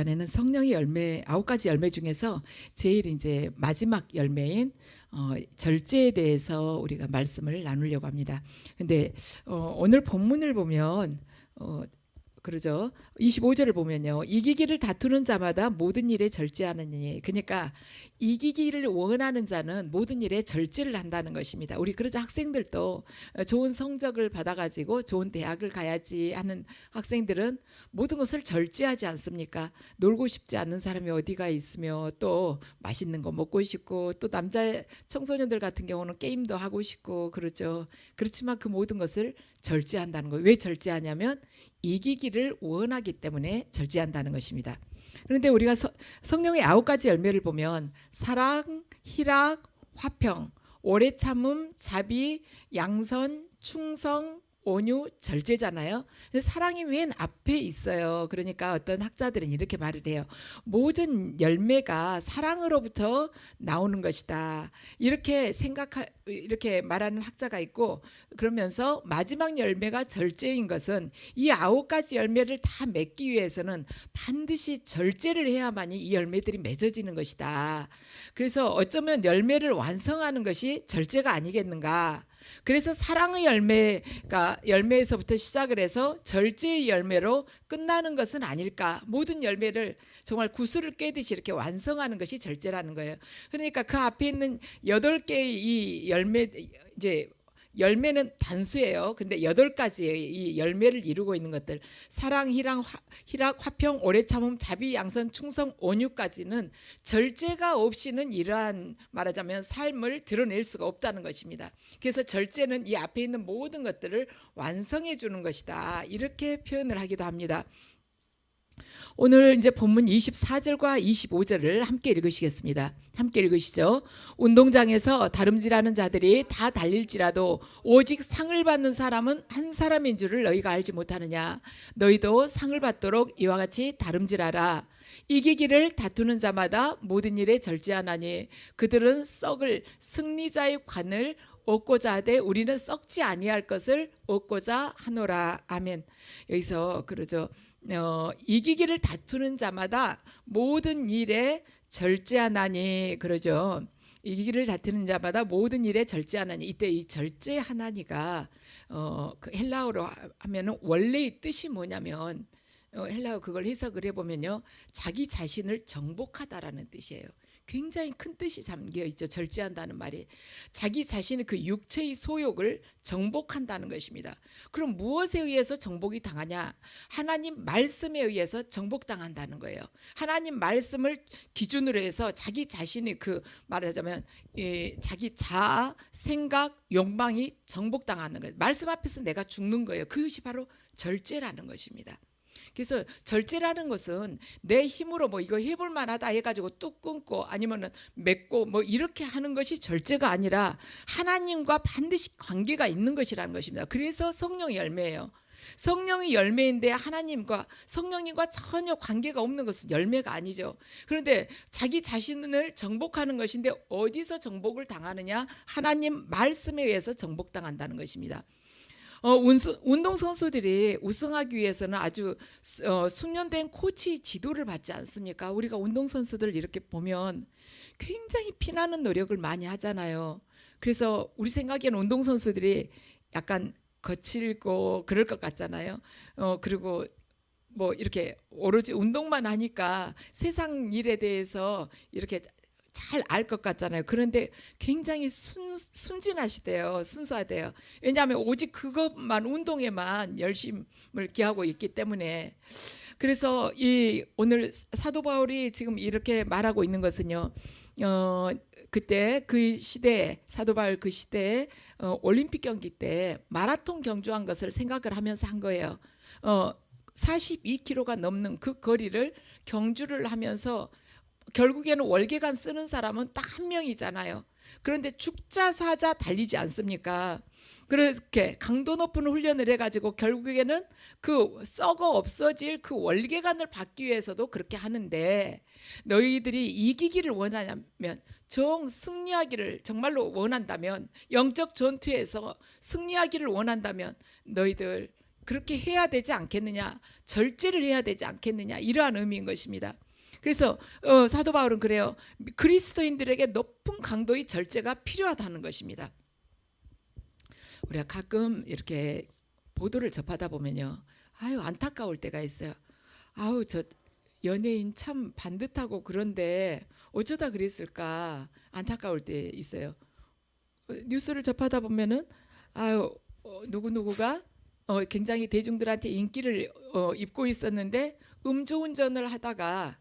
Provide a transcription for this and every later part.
에는 성령의 열매 9가지 열매 중에서 제일 이제 마지막 열매인 절제에 대해서 우리가 말씀을 나누려고 합니다. 근데 오늘 본문을 보면 그러죠. 25절을 보면요. 이기기를 다투는 자마다 모든 일에 절제하느니. 그러니까 이기기를 원하는 자는 모든 일에 절제를 한다는 것입니다. 우리 그러죠. 학생들도 좋은 성적을 받아가지고 좋은 대학을 가야지 하는 학생들은 모든 것을 절제하지 않습니까? 놀고 싶지 않는 사람이 어디가 있으며 또 맛있는 거 먹고 싶고 또 남자 청소년들 같은 경우는 게임도 하고 싶고 그렇죠. 그렇지만 그 모든 것을 절제한다는 거예요. 왜 절제하냐면 이기기를 원하기 때문에 절제한다는 것입니다. 그런데 우리가 성령의 9가지 열매를 보면 사랑, 희락, 화평, 오래 참음, 자비, 양선, 충성, 온유, 절제잖아요. 사랑이 맨 앞에 있어요. 그러니까 어떤 학자들은 이렇게 말을 해요. 모든 열매가 사랑으로부터 나오는 것이다. 이렇게 말하는 학자가 있고, 그러면서 마지막 열매가 절제인 것은 이 9가지 열매를 다 맺기 위해서는 반드시 절제를 해야만이 이 열매들이 맺어지는 것이다. 그래서 어쩌면 열매를 완성하는 것이 절제가 아니겠는가. 그래서 사랑의 열매에서부터 시작을 해서 절제의 열매로 끝나는 것은 아닐까. 모든 열매를 정말 구슬을 꿰듯이 이렇게 완성하는 것이 절제라는 거예요. 그러니까 그 앞에 있는 8개의 이 열매, 이제 열매는 단수예요. 근데 8가지의 이 열매를 이루고 있는 것들, 사랑, 희락, 화평, 오래 참음, 자비, 양선, 충성, 온유까지는 절제가 없이는 이러한 말하자면 삶을 드러낼 수가 없다는 것입니다. 그래서 절제는 이 앞에 있는 모든 것들을 완성해 주는 것이다. 이렇게 표현을 하기도 합니다. 오늘 이제 본문 24절과 25절을 함께 읽으시겠습니다. 함께 읽으시죠. 운동장에서 다름질하는 자들이 다 달릴지라도 오직 상을 받는 사람은 한 사람인 줄을 너희가 알지 못하느냐. 너희도 상을 받도록 이와 같이 다름질하라. 이기기를 다투는 자마다 모든 일에 절제하나니 그들은 썩을 승리자의 관을 얻고자 하되 우리는 썩지 아니할 것을 얻고자 하노라. 아멘. 여기서 그러죠. 이기기를 다투는 자마다 모든 일에 절제하나니 그러죠. 이기기를 다투는 자마다 모든 일에 절제하나니. 이때 이 절제하나니가 그 헬라어로 하면은 원래의 뜻이 뭐냐면 헬라어 그걸 해석을 해보면요, 자기 자신을 정복하다라는 뜻이에요. 굉장히 큰 뜻이 담겨 있죠. 절제한다는 말이 자기 자신의 그 육체의 소욕을 정복한다는 것입니다. 그럼 무엇에 의해서 정복이 당하냐? 하나님 말씀에 의해서 정복당한다는 거예요. 하나님 말씀을 기준으로 해서 자기 자신의 그 말하자면 자기 자아, 생각, 욕망이 정복당하는 거예요. 말씀 앞에서 내가 죽는 거예요. 그것이 바로 절제라는 것입니다. 그래서 절제라는 것은 내 힘으로 뭐 이거 해볼 만하다 해가지고 뚝 끊고 아니면은 맺고 뭐 이렇게 하는 것이 절제가 아니라 하나님과 반드시 관계가 있는 것이라는 것입니다. 그래서 성령의 열매예요. 성령의 열매인데 하나님과 성령님과 전혀 관계가 없는 것은 열매가 아니죠. 그런데 자기 자신을 정복하는 것인데 어디서 정복을 당하느냐? 하나님 말씀에 의해서 정복당한다는 것입니다. 운동선수들이 우승하기 위해서는 아주 숙련된 코치 지도를 받지 않습니까? 우리가 운동선수들 이렇게 보면 굉장히 피나는 노력을 많이 하잖아요. 그래서 우리 생각에는 운동선수들이 약간 거칠고 그럴 것 같잖아요. 그리고 뭐 이렇게 오로지 운동만 하니까 세상 일에 대해서 이렇게 잘 알 것 같잖아요. 그런데 굉장히 순진하시대요. 순수하대요. 왜냐하면 오직 그것만 운동에만 열심을 기하고 있기 때문에. 그래서 이 오늘 사도 바울이 지금 이렇게 말하고 있는 것은요, 그때 그 시대에 사도 바울 그 시대에 올림픽 경기 때 마라톤 경주한 것을 생각을 하면서 한 거예요. 42km가 넘는 그 거리를 경주를 하면서 결국에는 월계관 쓰는 사람은 딱 한 명이잖아요. 그런데 죽자 사자 달리지 않습니까? 그렇게 강도 높은 훈련을 해가지고 결국에는 그 썩어 없어질 그 월계관을 받기 위해서도 그렇게 하는데, 너희들이 이기기를 원하냐면, 승리하기를 정말로 원한다면, 영적 전투에서 승리하기를 원한다면 너희들 그렇게 해야 되지 않겠느냐, 절제를 해야 되지 않겠느냐, 이러한 의미인 것입니다. 그래서 사도 바울은 그래요. 그리스도인들에게 높은 강도의 절제가 필요하다는 것입니다. 우리가 가끔 이렇게 보도를 접하다 보면요, 아유 안타까울 때가 있어요. 아우 저 연예인 참 반듯하고 그런데 어쩌다 그랬을까 안타까울 때 있어요. 뉴스를 접하다 보면은 아유 누구누구가 굉장히 대중들한테 인기를 입고 있었는데 음주운전을 하다가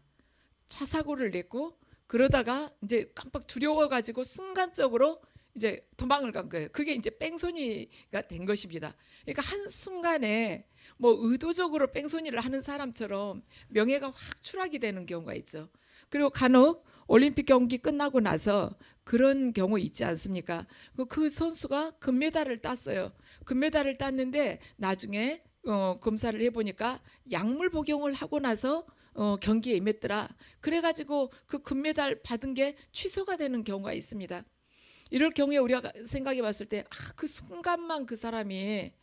차 사고를 냈고, 그러다가 이제 깜빡 두려워가지고 순간적으로 이제 도망을 간 거예요. 그게 이제 뺑소니가 된 것입니다. 그러니까 한 순간에 뭐 의도적으로 뺑소니를 하는 사람처럼 명예가 확 추락이 되는 경우가 있죠. 그리고 간혹 올림픽 경기 끝나고 나서 그런 경우 있지 않습니까? 그 선수가 금메달을 땄어요. 금메달을 땄는데 나중에 검사를 해보니까 약물 복용을 하고 나서 경기에 임했더라. 그래가지고 그 금메달 받은 게 취소가 되는 경우가 있습니다. 이럴 경우에 우리가 생각해 봤을 때 그 순간만 그 사람이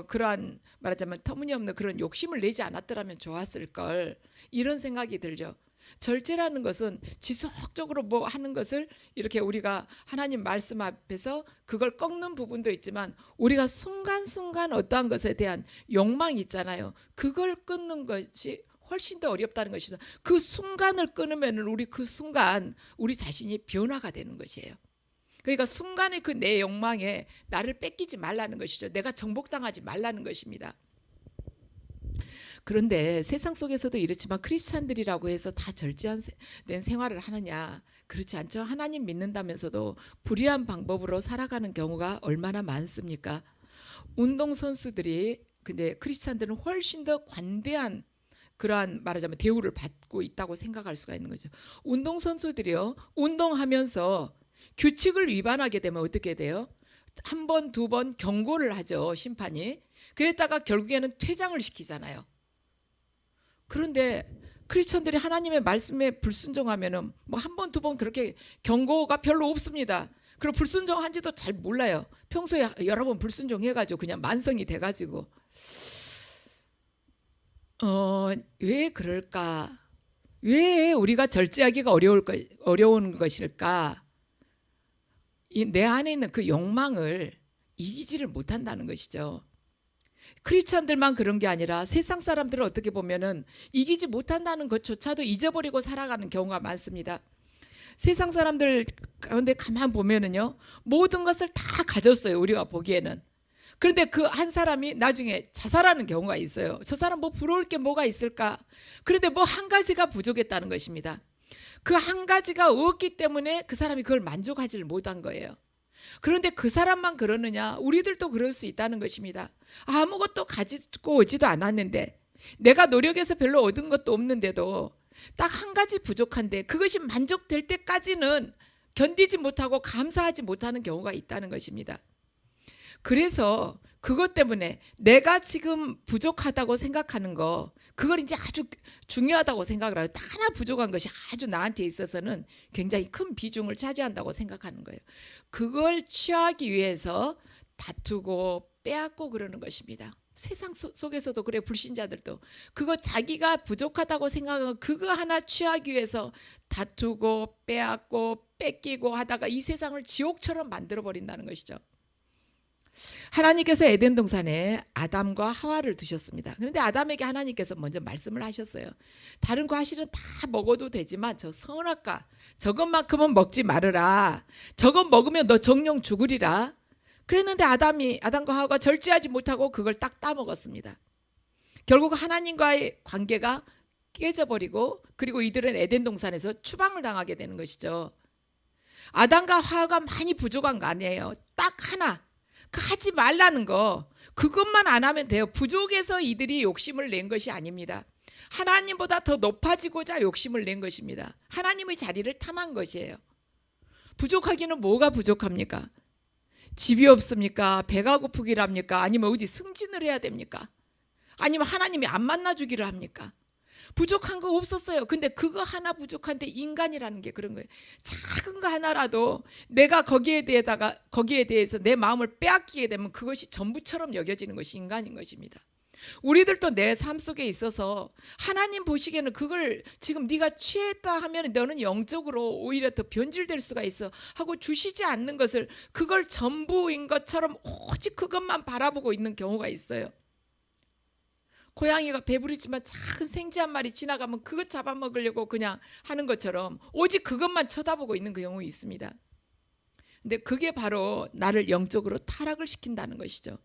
그러한 말하자면 터무니없는 그런 욕심을 내지 않았더라면 좋았을 걸, 이런 생각이 들죠. 절제라는 것은 지속적으로 뭐 하는 것을 이렇게 우리가 하나님 말씀 앞에서 그걸 꺾는 부분도 있지만, 우리가 순간순간 어떠한 것에 대한 욕망이 있잖아요. 그걸 끊는 것이 훨씬 더 어렵다는 것입니다. 그 순간을 끊으면 우리 그 순간 우리 자신이 변화가 되는 것이에요. 그러니까 순간의 그 내 욕망에 나를 뺏기지 말라는 것이죠. 내가 정복당하지 말라는 것입니다. 그런데 세상 속에서도 이렇지만 크리스찬들이라고 해서 다 절제된 생활을 하느냐? 그렇지 않죠. 하나님 믿는다면서도 불의한 방법으로 살아가는 경우가 얼마나 많습니까? 운동선수들이, 근데 크리스찬들은 훨씬 더 관대한 그러한 말하자면 대우를 받고 있다고 생각할 수가 있는 거죠. 운동선수들이요, 운동하면서 규칙을 위반하게 되면 어떻게 돼요? 한 번, 두 번 경고를 하죠, 심판이. 그랬다가 결국에는 퇴장을 시키잖아요. 그런데 크리스천들이 하나님의 말씀에 불순종하면은 뭐 한 번, 두 번 그렇게 경고가 별로 없습니다. 그리고 불순종한지도 잘 몰라요. 평소에 여러 번 불순종해가지고 그냥 만성이 돼가지고 왜 그럴까? 왜 우리가 절제하기가 어려운 것일까? 내 안에 있는 그 욕망을 이기지를 못한다는 것이죠. 크리스찬들만 그런 게 아니라 세상 사람들은 어떻게 보면은 이기지 못한다는 것조차도 잊어버리고 살아가는 경우가 많습니다. 세상 사람들 가운데 가만 보면은요, 모든 것을 다 가졌어요, 우리가 보기에는. 그런데 그 한 사람이 나중에 자살하는 경우가 있어요. 저 사람 뭐 부러울 게 뭐가 있을까? 그런데 뭐 한 가지가 부족했다는 것입니다. 그 한 가지가 없기 때문에 그 사람이 그걸 만족하지를 못한 거예요. 그런데 그 사람만 그러느냐? 우리들도 그럴 수 있다는 것입니다. 아무것도 가지고 오지도 않았는데, 내가 노력해서 별로 얻은 것도 없는데도 딱 한 가지 부족한데 그것이 만족될 때까지는 견디지 못하고 감사하지 못하는 경우가 있다는 것입니다. 그래서 그것 때문에 내가 지금 부족하다고 생각하는 거, 그걸 이제 아주 중요하다고 생각을 하고, 하나 부족한 것이 아주 나한테 있어서는 굉장히 큰 비중을 차지한다고 생각하는 거예요. 그걸 취하기 위해서 다투고 빼앗고 그러는 것입니다. 세상 속에서도 그래, 불신자들도 그거 자기가 부족하다고 생각하고 그거 하나 취하기 위해서 다투고 빼앗고 뺏기고 하다가 이 세상을 지옥처럼 만들어 버린다는 것이죠. 하나님께서 에덴 동산에 아담과 하와를 두셨습니다. 그런데 아담에게 하나님께서 먼저 말씀을 하셨어요. 다른 과실은 다 먹어도 되지만 저 선악과 저것만큼은 먹지 말으라. 저것 먹으면 너 정령 죽으리라. 그랬는데 아담과 하와가 절제하지 못하고 그걸 딱 따먹었습니다. 결국 하나님과의 관계가 깨져버리고, 그리고 이들은 에덴 동산에서 추방을 당하게 되는 것이죠. 아담과 하와가 많이 부족한 거 아니에요. 딱 하나, 하지 말라는 거, 그것만 안 하면 돼요. 부족해서 이들이 욕심을 낸 것이 아닙니다. 하나님보다 더 높아지고자 욕심을 낸 것입니다. 하나님의 자리를 탐한 것이에요. 부족하기는 뭐가 부족합니까? 집이 없습니까? 배가 고프기랍니까? 아니면 어디 승진을 해야 됩니까? 아니면 하나님이 안 만나주기를 합니까? 부족한 거 없었어요. 근데 그거 하나 부족한데 인간이라는 게 그런 거예요. 작은 거 하나라도 내가 거기에 대해서 내 마음을 빼앗기게 되면 그것이 전부처럼 여겨지는 것이 인간인 것입니다. 우리들도 내 삶 속에 있어서 하나님 보시기에는 그걸 지금 네가 취했다 하면 너는 영적으로 오히려 더 변질될 수가 있어 하고 주시지 않는 것을 그걸 전부인 것처럼 오직 그것만 바라보고 있는 경우가 있어요. 고양이가 배부르지만 작은 생쥐 한 마리 지나가면 그것 잡아먹으려고 그냥 하는 것처럼 오직 그것만 쳐다보고 있는 그 경우 있습니다. 근데 그게 바로 나를 영적으로 타락을 시킨다는 것이죠.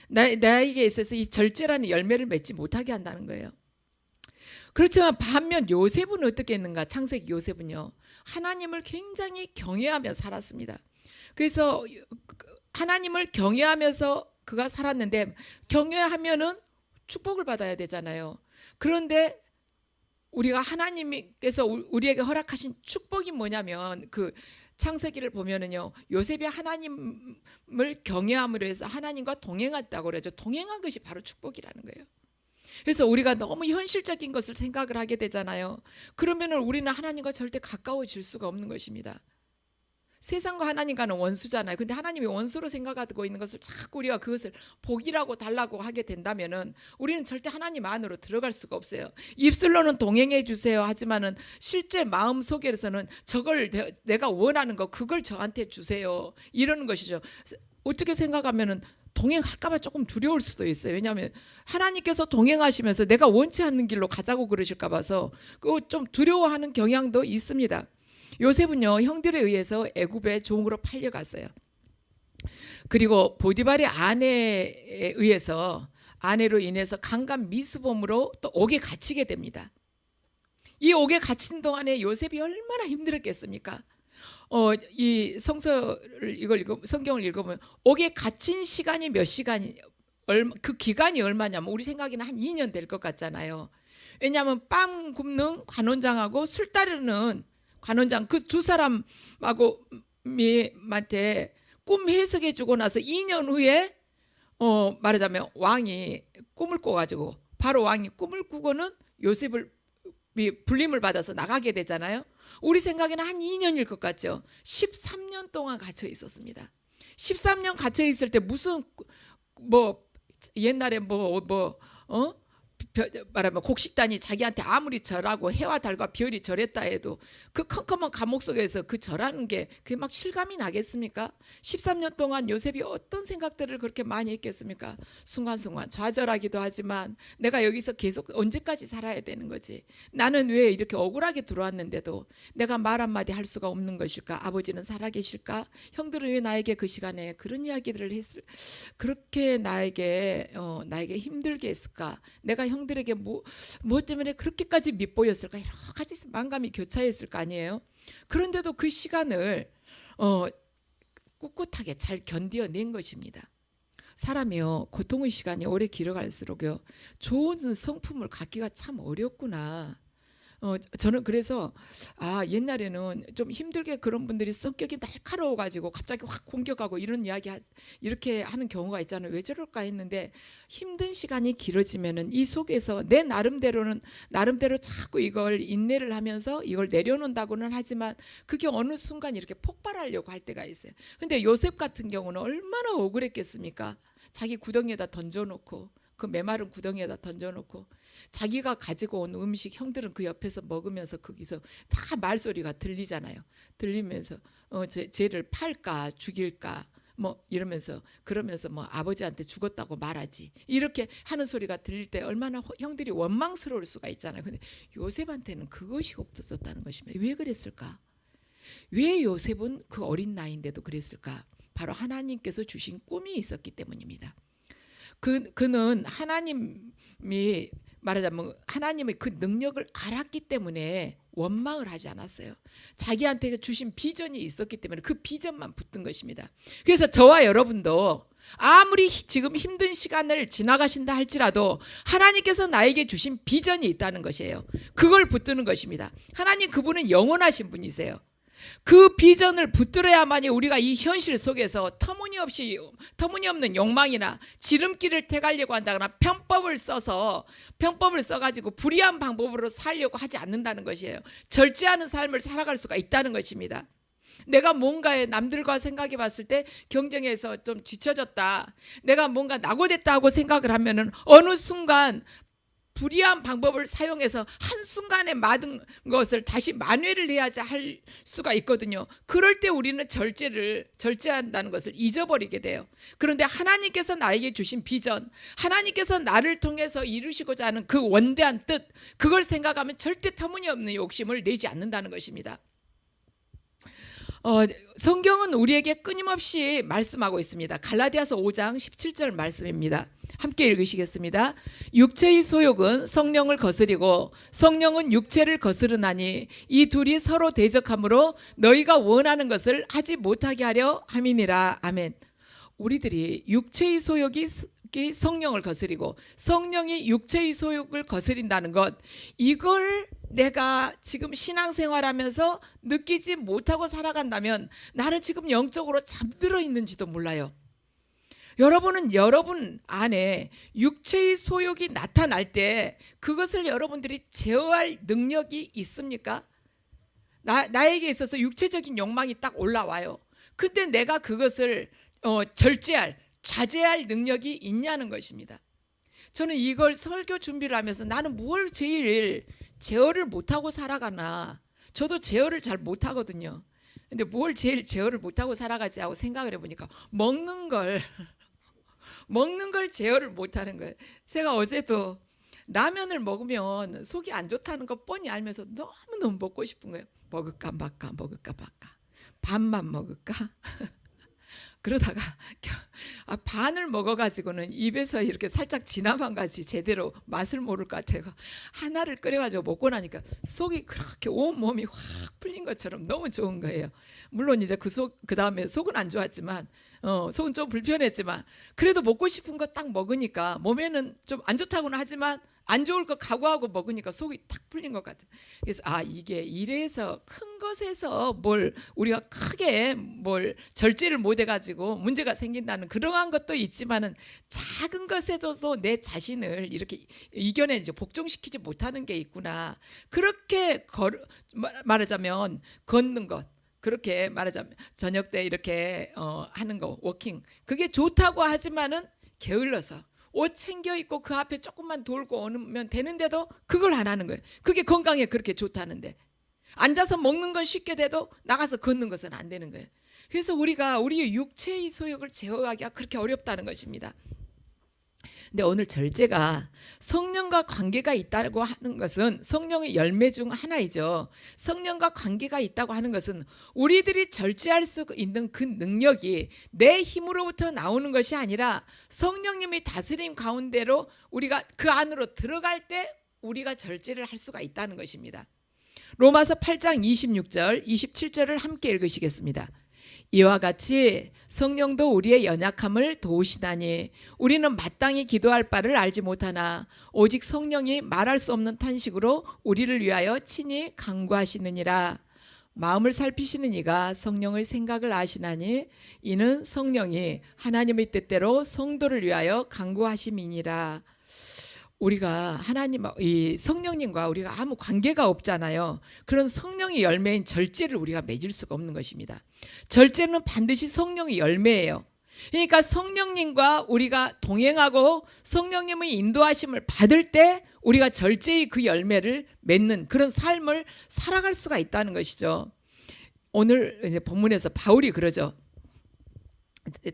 나에게 있어서 이 절제라는 열매를 맺지 못하게 한다는 거예요. 그렇지만 반면 요셉은 어떻게 했는가? 창세기 요셉은요, 하나님을 굉장히 경외하며 살았습니다. 그래서 하나님을 경외하면서 그가 살았는데, 경외하면은 축복을 받아야 되잖아요. 그런데 우리가 하나님께서 우리에게 허락하신 축복이 뭐냐면, 그 창세기를 보면은요, 요셉이 하나님을 경외함으로 해서 하나님과 동행했다고 그러죠. 동행한 것이 바로 축복이라는 거예요. 그래서 우리가 너무 현실적인 것을 생각을 하게 되잖아요. 그러면은 우리는 하나님과 절대 가까워질 수가 없는 것입니다. 세상과 하나님과는 원수잖아요. 근데 하나님이 원수로 생각하고 있는 것을 자꾸 우리가 그것을 복이라고 달라고 하게 된다면은 우리는 절대 하나님 안으로 들어갈 수가 없어요. 입술로는 동행해 주세요 하지만은 실제 마음 속에서는 저걸 내가 원하는 거 그걸 저한테 주세요 이러는 것이죠. 어떻게 생각하면은 동행할까봐 조금 두려울 수도 있어요. 왜냐하면 하나님께서 동행하시면서 내가 원치 않는 길로 가자고 그러실까 봐서 그거 좀 두려워하는 경향도 있습니다. 요셉은요, 형들에 의해서 애굽의 종으로 팔려갔어요. 그리고 보디발의 아내에 의해서, 아내로 인해서 강간 미수범으로 또 옥에 갇히게 됩니다. 이 옥에 갇힌 동안에 요셉이 얼마나 힘들었겠습니까? 이 성경을 읽어보면 옥에 갇힌 시간이 몇 시간이, 그 기간이 얼마냐면 우리 생각에는 한 2년 될 것 같잖아요. 왜냐하면 빵 굽는 관원장하고 술 따르는 관원장, 그 두 사람하고 한테 꿈 해석해 주고 나서 2년 후에 말하자면 왕이 꿈을 꿔가지고, 바로 왕이 꿈을 꾸고는 요셉을 불림을 받아서 나가게 되잖아요. 우리 생각에는 한 2년일 것 같죠. 13년 동안 갇혀 있었습니다. 13년 갇혀 있을 때 무슨 옛날에 말하면 곡식단이 자기한테 아무리 절하고 해와 달과 별이 절했다 해도 그 컴컴한 감옥 속에서 그 절하는 게 그게 막 실감이 나겠습니까? 13년 동안 요셉이 어떤 생각들을 그렇게 많이 했겠습니까? 순간순간 좌절하기도 하지만 내가 여기서 계속 언제까지 살아야 되는 거지? 나는 왜 이렇게 억울하게 들어왔는데도 내가 말 한마디 할 수가 없는 것일까? 아버지는 살아계실까? 형들은 왜 나에게 그 시간에 그런 이야기들을 그렇게 나에게 힘들게 했을까? 내가 형들에게 뭐 때문에 그렇게까지 밉보였을까? 여러 가지 만감이 교차했을 거 아니에요. 그런데도 그 시간을 꿋꿋하게 잘 견뎌낸 것입니다. 사람이요, 고통의 시간이 오래 길어갈수록요, 좋은 성품을 갖기가 참 어렵구나. 저는 그래서 옛날에는 좀 힘들게 그런 분들이 성격이 날카로워 가지고 갑자기 확 공격하고 이런 이야기 이렇게 하는 경우가 있잖아요. 왜 저럴까 했는데, 힘든 시간이 길어지면은 이 속에서 내 나름대로 자꾸 이걸 인내를 하면서 이걸 내려놓는다고는 하지만 그게 어느 순간 이렇게 폭발하려고 할 때가 있어요. 근데 요셉 같은 경우는 얼마나 억울했겠습니까? 자기 구덩이에다 던져놓고, 그 메마른 구덩이에다 던져놓고, 자기가 가지고 온 음식 형들은 그 옆에서 먹으면서 거기서 다 말소리가 들리잖아요. 들리면서 쟤를 팔까 죽일까 이러면서, 그러면서 아버지한테 죽었다고 말하지, 이렇게 하는 소리가 들릴 때 얼마나 형들이 원망스러울 수가 있잖아요. 근데 요셉한테는 그것이 없어졌다는 것입니다. 왜 그랬을까? 왜 요셉은 그 어린 나이인데도 그랬을까? 바로 하나님께서 주신 꿈이 있었기 때문입니다. 그는 하나님이 말하자면 하나님의 그 능력을 알았기 때문에 원망을 하지 않았어요. 자기한테 주신 비전이 있었기 때문에 그 비전만 붙든 것입니다. 그래서 저와 여러분도 아무리 지금 힘든 시간을 지나가신다 할지라도 하나님께서 나에게 주신 비전이 있다는 것이에요. 그걸 붙드는 것입니다. 하나님, 그분은 영원하신 분이세요. 그 비전을 붙들어야만이 우리가 이 현실 속에서 터무니없는 욕망이나 지름길을 택하려고 한다거나 편법을 써가지고 불의한 방법으로 살려고 하지 않는다는 것이에요. 절제하는 삶을 살아갈 수가 있다는 것입니다. 내가 뭔가에 남들과 생각해 봤을 때 경쟁에서 좀 뒤처졌다. 내가 뭔가 낙오됐다고 생각을 하면은 어느 순간 불이한 방법을 사용해서 한순간에 많은 것을 다시 만회를 해야지 할 수가 있거든요. 그럴 때 우리는 절제한다는 것을 잊어버리게 돼요. 그런데 하나님께서 나에게 주신 비전, 하나님께서 나를 통해서 이루시고자 하는 그 원대한 뜻, 그걸 생각하면 절대 터무니없는 욕심을 내지 않는다는 것입니다. 성경은 우리에게 끊임없이 말씀하고 있습니다. 갈라디아서 5장 17절 말씀입니다. 함께 읽으시겠습니다. 육체의 소욕은 성령을 거스리고 성령은 육체를 거스르나니 이 둘이 서로 대적하므로 너희가 원하는 것을 하지 못하게 하려 함이니라. 아멘. 우리들이 육체의 소욕이 성령을 거스리고 성령이 육체의 소욕을 거스린다는 것, 이걸 내가 지금 신앙생활하면서 느끼지 못하고 살아간다면 나는 지금 영적으로 잠들어 있는지도 몰라요. 여러분은 여러분 안에 육체의 소욕이 나타날 때 그것을 여러분들이 제어할 능력이 있습니까? 나에게 있어서 육체적인 욕망이 딱 올라와요. 근데 내가 그것을 자제할 능력이 있냐는 것입니다. 저는 이걸 설교 준비를 하면서 나는 뭘 제일 제어를 못하고 살아가나. 저도 제어를 잘 못하거든요. 근데 뭘 제일 제어를 못하고 살아가지 하고 생각을 해보니까 먹는 걸 제어를 못하는 거예요. 제가 어제도 라면을 먹으면 속이 안 좋다는 거 뻔히 알면서 너무너무 먹고 싶은 거예요. 먹을까 말까 반만 먹을까. 그러다가 반을 먹어가지고는 입에서 이렇게 살짝 지나만 가지 제대로 맛을 모를 것 같아요. 하나를 끓여가지고 먹고 나니까 속이 그렇게 온 몸이 확 풀린 것처럼 너무 좋은 거예요. 물론 이제 그 다음에 속은 안 좋았지만 속은 좀 불편했지만 그래도 먹고 싶은 거 딱 먹으니까 몸에는 좀 안 좋다고는 하지만 안 좋을 거 각오하고 먹으니까 속이 탁 풀린 것 같아요. 그래서 이게 이래서 큰 것에서 우리가 크게 절제를 못 해가지고 문제가 생긴다는 그러한 것도 있지만은 작은 것에서도 내 자신을 이렇게 이겨내지 복종시키지 못하는 게 있구나. 그렇게 말하자면 걷는 것, 그렇게 말하자면 저녁 때 이렇게 하는 거, 워킹, 그게 좋다고 하지만은 게을러서 옷 챙겨 입고 그 앞에 조금만 돌고 오면 되는데도 그걸 안 하는 거예요. 그게 건강에 그렇게 좋다는데 앉아서 먹는 건 쉽게 돼도 나가서 걷는 것은 안 되는 거예요. 그래서 우리가 우리의 육체의 소욕을 제어하기가 그렇게 어렵다는 것입니다. 근데 오늘 절제가 성령과 관계가 있다고 하는 것은 성령의 열매 중 하나이죠. 성령과 관계가 있다고 하는 것은 우리들이 절제할 수 있는 그 능력이 내 힘으로부터 나오는 것이 아니라 성령님이 다스림 가운데로 우리가 그 안으로 들어갈 때 우리가 절제를 할 수가 있다는 것입니다. 로마서 8장 26절 27절을 함께 읽으시겠습니다. 이와 같이 성령도 우리의 연약함을 도우시다니 우리는 마땅히 기도할 바를 알지 못하나 오직 성령이 말할 수 없는 탄식으로 우리를 위하여 친히 간구하시느니라. 마음을 살피시는 이가 성령의 생각을 아시나니 이는 성령이 하나님의 뜻대로 성도를 위하여 간구하심이니라. 우리가 이 성령님과 우리가 아무 관계가 없잖아요. 그런 성령의 열매인 절제를 우리가 맺을 수가 없는 것입니다. 절제는 반드시 성령의 열매예요. 그러니까 성령님과 우리가 동행하고 성령님의 인도하심을 받을 때 우리가 절제의 그 열매를 맺는 그런 삶을 살아갈 수가 있다는 것이죠. 오늘 이제 본문에서 바울이 그러죠.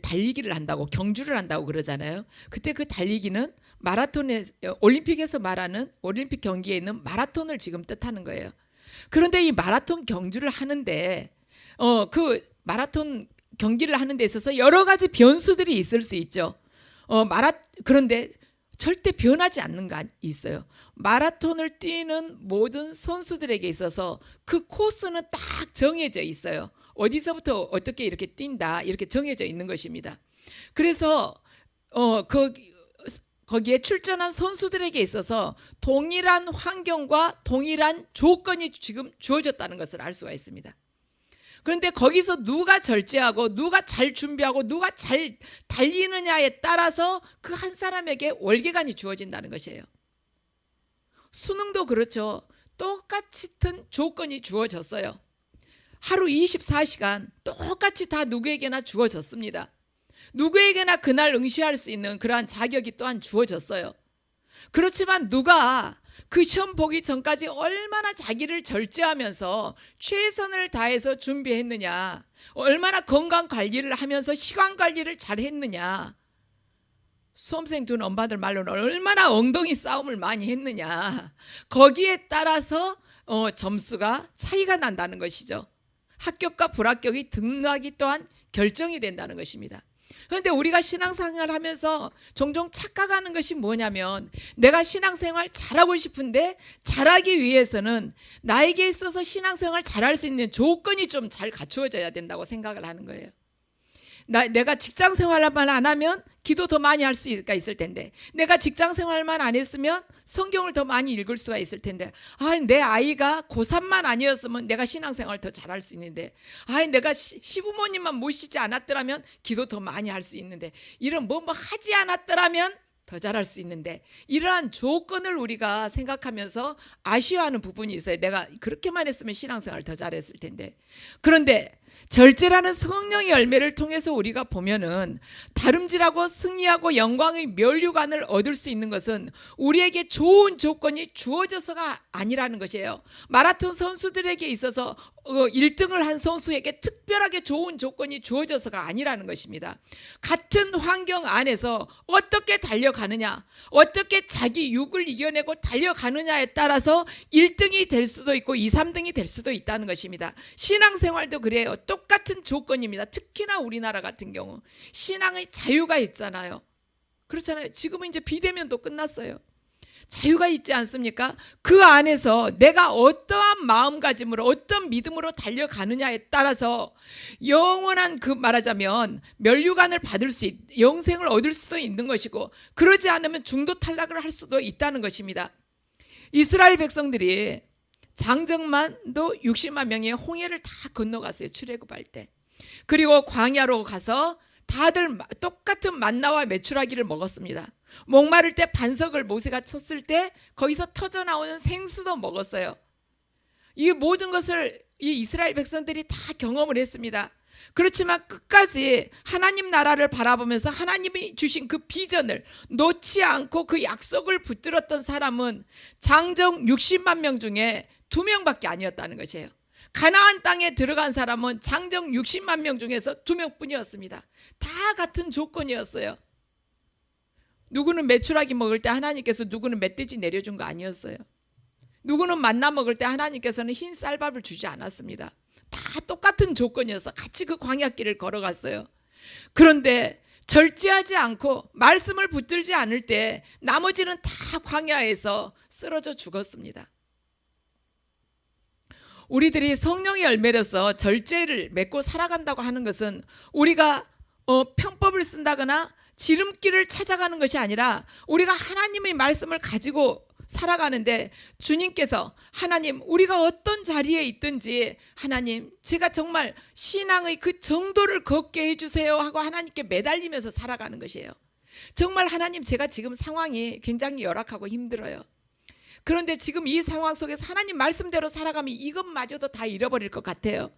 달리기를 한다고, 경주를 한다고 그러잖아요. 그때 그 달리기는 올림픽에서 말하는 올림픽 경기에 있는 마라톤을 지금 뜻하는 거예요. 그런데 이 마라톤 경주를 하는데 그 마라톤 경기를 하는 데 있어서 여러 가지 변수들이 있을 수 있죠. 그런데 절대 변하지 않는 게 있어요. 마라톤을 뛰는 모든 선수들에게 있어서 그 코스는 딱 정해져 있어요. 어디서부터 어떻게 이렇게 뛴다 이렇게 정해져 있는 것입니다. 그래서 거기에 출전한 선수들에게 있어서 동일한 환경과 동일한 조건이 지금 주어졌다는 것을 알 수가 있습니다. 그런데 거기서 누가 절제하고 누가 잘 준비하고 누가 잘 달리느냐에 따라서 그 한 사람에게 월계관이 주어진다는 것이에요. 수능도 그렇죠. 똑같은 조건이 주어졌어요. 하루 24시간 똑같이 다 누구에게나 주어졌습니다. 누구에게나 그날 응시할 수 있는 그러한 자격이 또한 주어졌어요. 그렇지만 누가 그 시험 보기 전까지 얼마나 자기를 절제하면서 최선을 다해서 준비했느냐, 얼마나 건강 관리를 하면서 시간 관리를 잘 했느냐, 수험생 둔 엄마들 말로는 얼마나 엉덩이 싸움을 많이 했느냐, 거기에 따라서 점수가 차이가 난다는 것이죠. 합격과 불합격이 등락이 또한 결정이 된다는 것입니다. 그런데 우리가 신앙생활을 하면서 종종 착각하는 것이 뭐냐면, 내가 신앙생활 잘하고 싶은데 잘하기 위해서는 나에게 있어서 신앙생활 잘할 수 있는 조건이 좀 잘 갖추어져야 된다고 생각을 하는 거예요. 내가 직장 생활만 안 하면 기도 더 많이 할 수가 있을 텐데, 내가 직장 생활만 안 했으면 성경을 더 많이 읽을 수가 있을 텐데, 내 아이가 고3만 아니었으면 내가 신앙생활 더 잘할 수 있는데, 내가 시부모님만 모시지 않았더라면 기도 더 많이 할 수 있는데, 이런 뭐 하지 않았더라면 더 잘할 수 있는데, 이러한 조건을 우리가 생각하면서 아쉬워하는 부분이 있어요. 내가 그렇게만 했으면 신앙생활 더 잘했을 텐데. 그런데 절제라는 성령의 열매를 통해서 우리가 보면은 다름질하고 승리하고 영광의 면류관을 얻을 수 있는 것은 우리에게 좋은 조건이 주어져서가 아니라는 것이에요. 마라톤 선수들에게 있어서 1등을 한 선수에게 특별하게 좋은 조건이 주어져서가 아니라는 것입니다. 같은 환경 안에서 어떻게 달려가느냐, 어떻게 자기 육을 이겨내고 달려가느냐에 따라서 1등이 될 수도 있고 2, 3등이 될 수도 있다는 것입니다. 신앙생활도 그래요. 똑같은 조건입니다. 특히나 우리나라 같은 경우 신앙의 자유가 있잖아요. 그렇잖아요. 지금은 이제 비대면도 끝났어요. 자유가 있지 않습니까? 그 안에서 내가 어떠한 마음가짐으로 어떤 믿음으로 달려가느냐에 따라서 영원한, 그 말하자면 면류관을 받을 수 영생을 얻을 수도 있는 것이고, 그러지 않으면 중도 탈락을 할 수도 있다는 것입니다. 이스라엘 백성들이 장정만도 60만 명의 홍해를 다 건너갔어요. 출애굽할 때. 그리고 광야로 가서 다들 똑같은 만나와 메추라기를 먹었습니다. 목마를 때 반석을 모세가 쳤을 때 거기서 터져 나오는 생수도 먹었어요. 이 모든 것을 이 이스라엘 백성들이 다 경험을 했습니다. 그렇지만 끝까지 하나님 나라를 바라보면서 하나님이 주신 그 비전을 놓지 않고 그 약속을 붙들었던 사람은 장정 60만 명 중에 2명밖에 아니었다는 것이에요. 가나안 땅에 들어간 사람은 장정 60만 명 중에서 2명뿐이었습니다. 다 같은 조건이었어요. 누구는 메추라기 먹을 때 하나님께서 누구는 멧돼지 내려준 거 아니었어요. 누구는 만나 먹을 때 하나님께서는 흰 쌀밥을 주지 않았습니다. 다 똑같은 조건이어서 같이 그 광야길을 걸어갔어요. 그런데 절제하지 않고 말씀을 붙들지 않을 때 나머지는 다 광야에서 쓰러져 죽었습니다. 우리들이 성령의 열매로서 절제를 맺고 살아간다고 하는 것은 우리가 편법을 쓴다거나 지름길을 찾아가는 것이 아니라 우리가 하나님의 말씀을 가지고 살아가는데, 주님께서 하나님, 우리가 어떤 자리에 있든지 하나님, 제가 정말 신앙의 그 정도를 걷게 해주세요 하고 하나님께 매달리면서 살아가는 것이에요. 정말 하나님, 제가 지금 상황이 굉장히 열악하고 힘들어요. 그런데 지금 이 상황 속에서 하나님 말씀대로 살아가면 이것마저도 다 잃어버릴 것 같아요.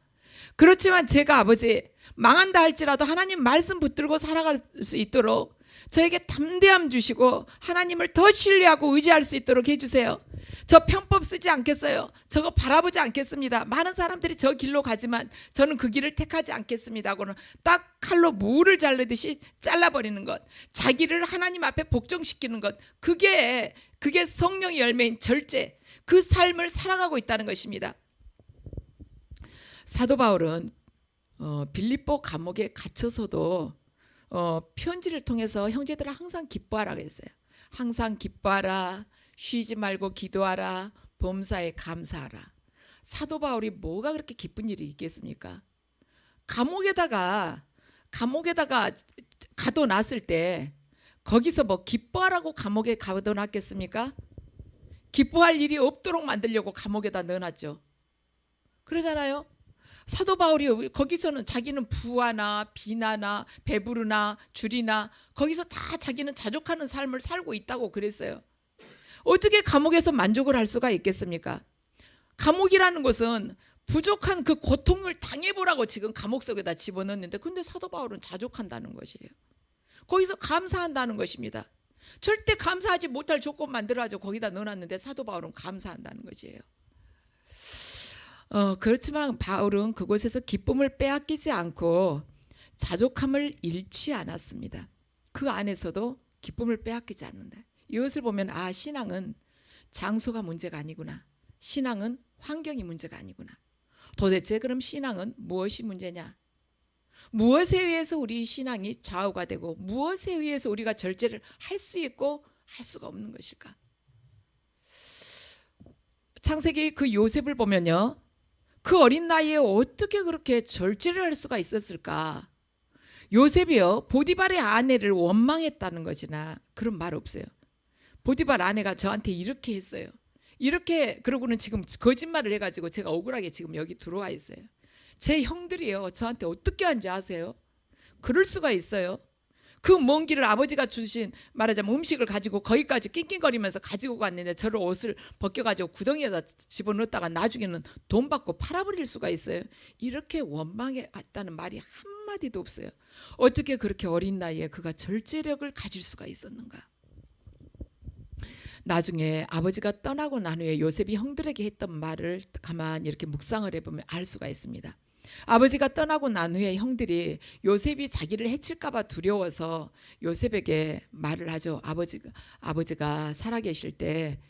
그렇지만 제가 아버지, 망한다 할지라도 하나님 말씀 붙들고 살아갈 수 있도록 저에게 담대함 주시고 하나님을 더 신뢰하고 의지할 수 있도록 해주세요. 저 편법 쓰지 않겠어요. 저거 바라보지 않겠습니다. 많은 사람들이 저 길로 가지만 저는 그 길을 택하지 않겠습니다 하고는 딱 칼로 무를 자르듯이 잘라버리는 것, 자기를 하나님 앞에 복종시키는 것, 그게 성령의 열매인 절제, 그 삶을 살아가고 있다는 것입니다. 사도 바울은 빌립보 감옥에 갇혀서도 편지를 통해서 형제들을 항상 기뻐하라고 했어요. 항상 기뻐하라, 쉬지 말고 기도하라, 범사에 감사하라. 사도 바울이 뭐가 그렇게 기쁜 일이 있겠습니까? 감옥에다가 가둬놨을 때 거기서 뭐 기뻐하라고 감옥에 가둬놨겠습니까? 기뻐할 일이 없도록 만들려고 감옥에다 넣어놨죠. 그러잖아요. 사도 바울이 거기서는 자기는 부하나 비나나 배부르나 줄이나 거기서 다 자기는 자족하는 삶을 살고 있다고 그랬어요. 어떻게 감옥에서 만족을 할 수가 있겠습니까? 감옥이라는 것은 부족한 그 고통을 당해보라고 지금 감옥 속에다 집어넣는데, 근데 사도 바울은 자족한다는 것이에요. 거기서 감사한다는 것입니다. 절대 감사하지 못할 조건 만들어가지고 거기다 넣어놨는데 사도 바울은 감사한다는 것이에요. 그렇지만 바울은 그곳에서 기쁨을 빼앗기지 않고 자족함을 잃지 않았습니다. 그 안에서도 기쁨을 빼앗기지 않는다. 이것을 보면 신앙은 장소가 문제가 아니구나. 신앙은 환경이 문제가 아니구나. 도대체 그럼 신앙은 무엇이 문제냐? 무엇에 의해서 우리 신앙이 좌우가 되고 무엇에 의해서 우리가 절제를 할 수 있고 할 수가 없는 것일까? 창세기 그 요셉을 보면요, 그 어린 나이에 어떻게 그렇게 절제를 할 수가 있었을까? 요셉이요, 보디발의 아내를 원망했다는 것이나 그런 말 없어요. 보디발 아내가 저한테 이렇게 했어요. 이렇게 그러고는 지금 거짓말을 해가지고 제가 억울하게 지금 여기 들어와 있어요. 제 형들이요, 저한테 어떻게 한지 아세요? 그럴 수가 있어요. 그 먼 길을 아버지가 주신, 말하자면 음식을 가지고 거기까지 낑낑거리면서 가지고 갔는데 저를 옷을 벗겨가지고 구덩이에다 집어넣었다가 나중에는 돈 받고 팔아버릴 수가 있어요. 이렇게 원망했다는 말이 한마디도 없어요. 어떻게 그렇게 어린 나이에 그가 절제력을 가질 수가 있었는가? 나중에 아버지가 떠나고 난 후에 요셉이 형들에게 했던 말을 가만히 이렇게 묵상을 해보면 알 수가 있습니다. 아버지가 떠나고 난 후에 형들이 요셉이 자기를 해칠까 봐 두려워서 요셉에게 말을 하죠. 아버지가 살아계실 때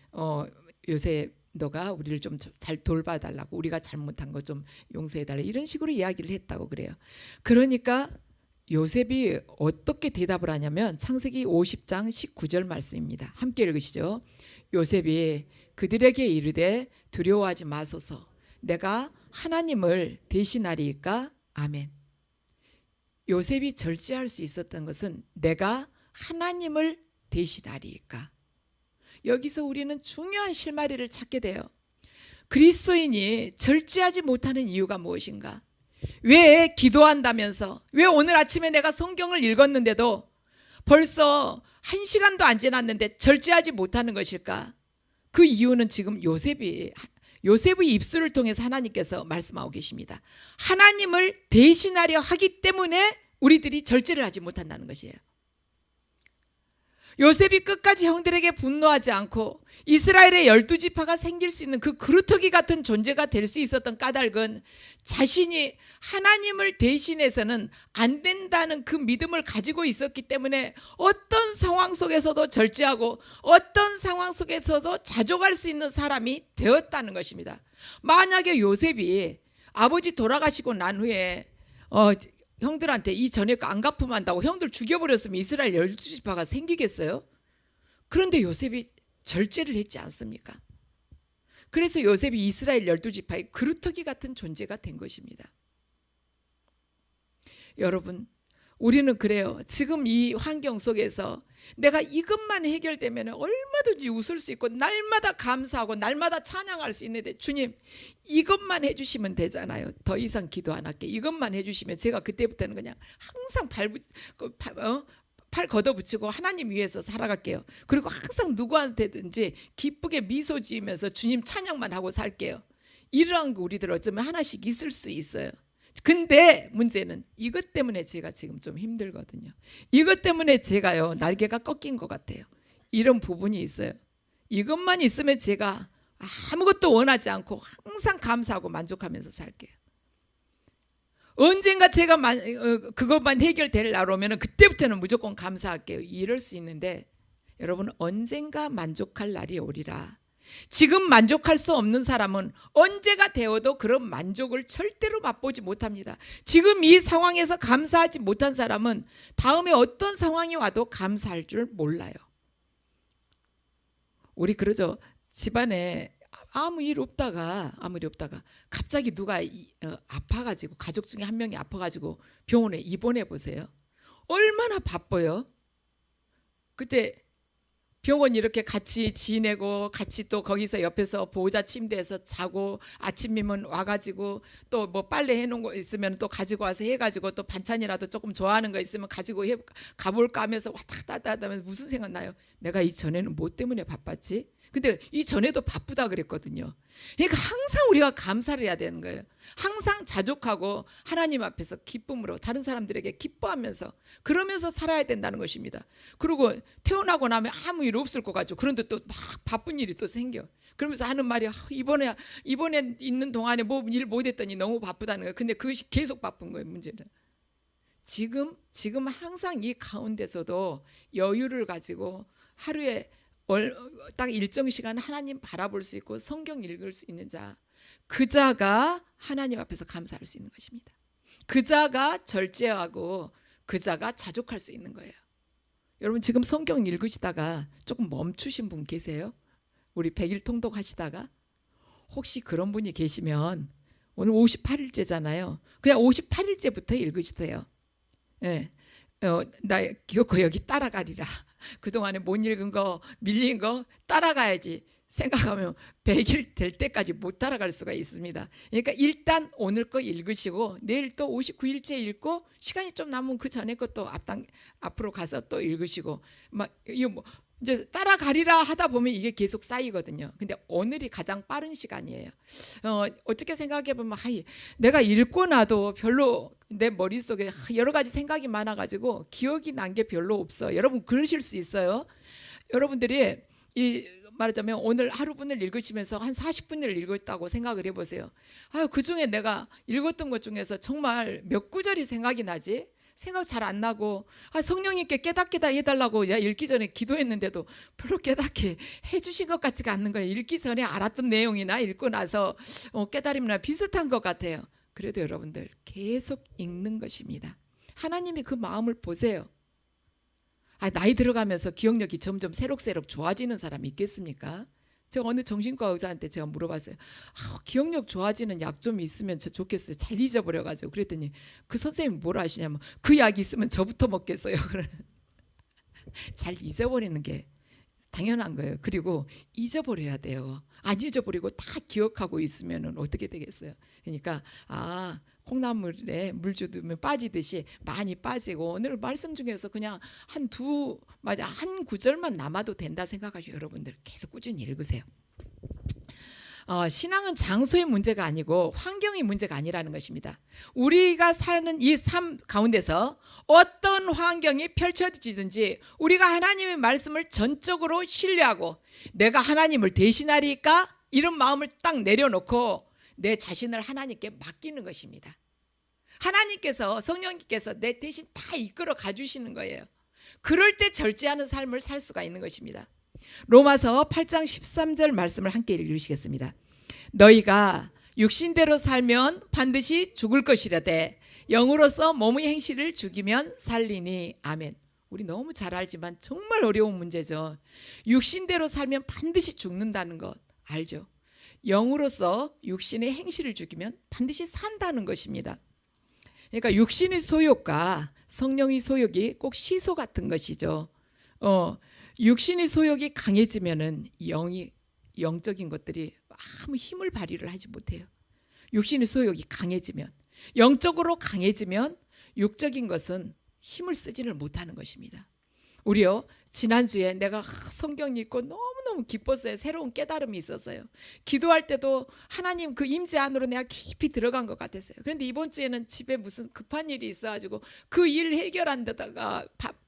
요셉 너가 우리를 좀 잘 돌봐달라고, 우리가 잘못한 거 좀 용서해달라, 이런 식으로 이야기를 했다고 그래요. 그러니까 요셉이 어떻게 대답을 하냐면 창세기 50장 19절 말씀입니다. 함께 읽으시죠. 요셉이 그들에게 이르되 두려워하지 마소서, 내가 하나님을 대신하리이까. 아멘. 요셉이 절제할 수 있었던 것은 내가 하나님을 대신하리이까. 여기서 우리는 중요한 실마리를 찾게 돼요. 그리스도인이 절제하지 못하는 이유가 무엇인가? 왜 기도한다면서, 왜 오늘 아침에 내가 성경을 읽었는데도 벌써 1시간도 안 지났는데 절제하지 못하는 것일까? 그 이유는 지금 요셉의 입술을 통해서 하나님께서 말씀하고 계십니다. 하나님을 대신하려 하기 때문에 우리들이 절제를 하지 못한다는 것이에요. 요셉이 끝까지 형들에게 분노하지 않고 이스라엘의 12지파가 생길 수 있는 그 그루터기 같은 존재가 될 수 있었던 까닭은 자신이 하나님을 대신해서는 안 된다는 그 믿음을 가지고 있었기 때문에 어떤 상황 속에서도 절제하고 어떤 상황 속에서도 자족할 수 있는 사람이 되었다는 것입니다. 만약에 요셉이 아버지 돌아가시고 난 후에 형들한테 이 전액 안 갚으면 한다고 형들 죽여버렸으면 이스라엘 12지파가 생기겠어요? 그런데 요셉이 절제를 했지 않습니까? 그래서 요셉이 이스라엘 12지파의 그루터기 같은 존재가 된 것입니다. 여러분, 우리는 그래요. 지금 이 환경 속에서 내가 이것만 해결되면 얼마든지 웃을 수 있고 날마다 감사하고 날마다 찬양할 수 있는데, 주님 이것만 해주시면 되잖아요. 더 이상 기도 안 할게. 이것만 해주시면 제가 그때부터는 그냥 항상 팔 걷어붙이고 하나님 위해서 살아갈게요. 그리고 항상 누구한테든지 기쁘게 미소 지으면서 주님 찬양만 하고 살게요. 이러한 거 우리들 어쩌면 하나씩 있을 수 있어요. 근데 문제는 이것 때문에 제가 지금 좀 힘들거든요. 이것 때문에 제가요, 날개가 꺾인 것 같아요. 이런 부분이 있어요. 이것만 있으면 제가 아무것도 원하지 않고 항상 감사하고 만족하면서 살게요. 언젠가 제가 그것만 해결되려고 하면 그때부터는 무조건 감사할게요. 이럴 수 있는데 여러분, 언젠가 만족할 날이 오리라. 지금 만족할 수 없는 사람은 언제가 되어도 그런 만족을 절대로 맛보지 못합니다. 지금 이 상황에서 감사하지 못한 사람은 다음에 어떤 상황이 와도 감사할 줄 몰라요. 우리 그러죠. 집안에 아무 일 없다가 갑자기 누가 아파가지고, 가족 중에 한 명이 아파가지고 병원에 입원해 보세요. 얼마나 바빠요. 그때 병원 이렇게 같이 지내고 같이 또 거기서 옆에서 보호자 침대에서 자고, 아침이면 와가지고 또 뭐 빨래 해놓은 거 있으면 또 가지고 와서 해가지고 또 반찬이라도 조금 좋아하는 거 있으면 가지고 가볼까 하면서 왔다 갔다 하면서 무슨 생각 나요? 내가 이전에는 뭐 때문에 바빴지? 근데 이전에도 바쁘다 그랬거든요. 그러니까 항상 우리가 감사를 해야 되는 거예요. 항상 자족하고 하나님 앞에서 기쁨으로 다른 사람들에게 기뻐하면서 그러면서 살아야 된다는 것입니다. 그리고 태어나고 나면 아무 일 없을 것 같죠. 그런데 또 막 바쁜 일이 또 생겨. 그러면서 하는 말이 이번에 있는 동안에 뭐 일 못했더니 너무 바쁘다는 거예요. 근데 그것이 계속 바쁜 거예요. 문제는 지금 항상 이 가운데서도 여유를 가지고 하루에 딱 일정 시간 하나님 바라볼 수 있고 성경 읽을 수 있는 자, 그 자가 하나님 앞에서 감사할 수 있는 것입니다. 그 자가 절제하고 그 자가 자족할 수 있는 거예요. 여러분 지금 성경 읽으시다가 조금 멈추신 분 계세요? 우리 100일 통독하시다가 혹시 그런 분이 계시면 오늘 58일째잖아요. 그냥 58일째부터 읽으시세요. 예. 나 기어코 여기 따라가리라. 그동안에 못 읽은 거 밀린 거 따라가야지 생각하면 100일 될 때까지 못 따라갈 수가 있습니다. 그러니까 일단 오늘 거 읽으시고 내일 또 59일째 읽고 시간이 좀 남으면 그 전에 것도 앞으로 가서 또 읽으시고 막 이거 뭐 이제 따라가리라 하다 보면 이게 계속 쌓이거든요. 근데 오늘이 가장 빠른 시간이에요. 어떻게 생각해 보면 내가 읽고 나도 별로 내 머릿속에 여러 가지 생각이 많아가지고 기억이 난 게 별로 없어. 여러분 그러실 수 있어요. 여러분들이 말하자면 오늘 하루분을 읽으시면서 한 40분을 읽었다고 생각을 해보세요. 그 중에 내가 읽었던 것 중에서 정말 몇 구절이 생각이 나지? 생각 잘 안 나고 성령님께 깨닫게 해달라고 읽기 전에 기도했는데도 별로 깨닫게 해주신 것 같지가 않는 거예요. 읽기 전에 알았던 내용이나 읽고 나서 깨달음이나 비슷한 것 같아요. 그래도 여러분들 계속 읽는 것입니다. 하나님이 그 마음을 보세요. 나이 들어가면서 기억력이 점점 새록새록 좋아지는 사람이 있겠습니까? 제가 어느 정신과 의사한테 제가 물어봤어요. 기억력 좋아지는 약 좀 있으면 좋겠어요. 잘 잊어버려가지고. 그랬더니 그 선생님이 뭐라 하시냐면 그 약이 있으면 저부터 먹겠어요. 잘 잊어버리는 게 당연한 거예요. 그리고 잊어버려야 돼요. 안 잊어버리고 다 기억하고 있으면 어떻게 되겠어요? 그러니까 콩나물에 물 주면 빠지듯이 많이 빠지고 오늘 말씀 중에서 그냥 한 구절만 남아도 된다 생각하시고 여러분들 계속 꾸준히 읽으세요. 신앙은 장소의 문제가 아니고 환경의 문제가 아니라는 것입니다. 우리가 사는 이 삶 가운데서 어떤 환경이 펼쳐지든지 우리가 하나님의 말씀을 전적으로 신뢰하고 내가 하나님을 대신하리까 이런 마음을 딱 내려놓고 내 자신을 하나님께 맡기는 것입니다. 하나님께서 성령님께서 내 대신 다 이끌어 가주시는 거예요. 그럴 때 절제하는 삶을 살 수가 있는 것입니다. 로마서 8장 13절 말씀을 함께 읽으시겠습니다. 너희가 육신대로 살면 반드시 죽을 것이라되 영으로서 몸의 행실을 죽이면 살리니. 아멘. 우리 너무 잘 알지만 정말 어려운 문제죠. 육신대로 살면 반드시 죽는다는 것 알죠? 영으로서 육신의 행실을 죽이면 반드시 산다는 것입니다. 그러니까 육신의 소욕과 성령의 소욕이 꼭 시소 같은 것이죠. 육신의 소욕이 강해지면은 영적인 것들이 아무 힘을 발휘를 하지 못해요. 육신의 소욕이 강해지면, 영적으로 강해지면 육적인 것은 힘을 쓰지를 못하는 것입니다. 우리요 지난주에 내가 성경 읽고 너무너무 기뻤어요. 새로운 깨달음이 있었어요. 기도할 때도 하나님 그 임재 안으로 내가 깊이 들어간 것 같았어요. 그런데 이번 주에는 집에 무슨 급한 일이 있어가지고 그 일